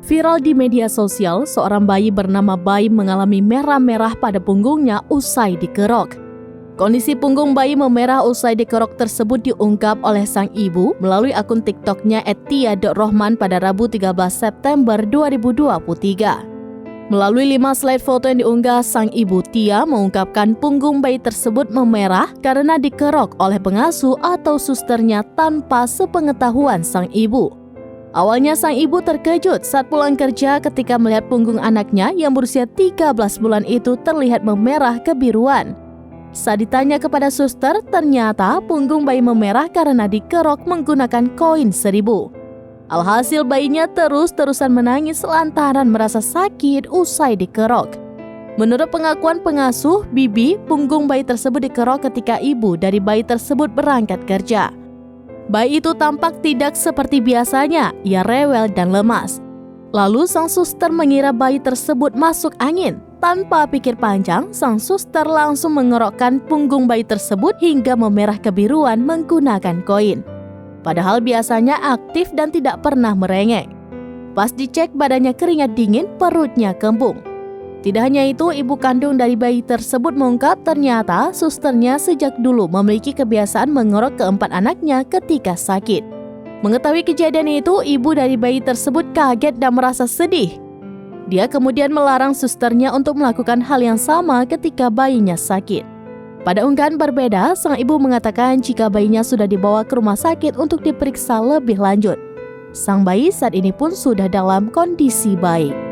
Viral di media sosial, seorang bayi bernama Baim mengalami merah-merah pada punggungnya usai dikerok. Kondisi punggung bayi memerah usai dikerok tersebut diungkap oleh sang ibu melalui akun TikToknya @tia.rohman pada Rabu 13 September 2023. Melalui 5 slide foto yang diunggah, sang ibu Tia mengungkapkan punggung bayi tersebut memerah karena dikerok oleh pengasuh atau susternya tanpa sepengetahuan sang ibu. Awalnya sang ibu terkejut saat pulang kerja ketika melihat punggung anaknya yang berusia 13 bulan itu terlihat memerah kebiruan. Saat ditanya kepada suster, ternyata punggung bayi memerah karena dikerok menggunakan koin 1.000. Alhasil bayinya terus-terusan menangis lantaran merasa sakit usai dikerok. Menurut pengakuan pengasuh, Bibi, punggung bayi tersebut dikerok ketika ibu dari bayi tersebut berangkat kerja. Bayi itu tampak tidak seperti biasanya, ia rewel dan lemas. Lalu sang suster mengira bayi tersebut masuk angin. Tanpa pikir panjang, sang suster langsung mengerokkan punggung bayi tersebut hingga memerah kebiruan menggunakan koin. Padahal biasanya aktif dan tidak pernah merengek. Pas dicek badannya keringat dingin, perutnya kembung. Tidak hanya itu, ibu kandung dari bayi tersebut mengungkap ternyata susternya sejak dulu memiliki kebiasaan mengerok keempat anaknya ketika sakit. Mengetahui kejadian itu, ibu dari bayi tersebut kaget dan merasa sedih. Dia kemudian melarang susternya untuk melakukan hal yang sama ketika bayinya sakit. Pada unggahan berbeda, sang ibu mengatakan jika bayinya sudah dibawa ke rumah sakit untuk diperiksa lebih lanjut. Sang bayi saat ini pun sudah dalam kondisi baik.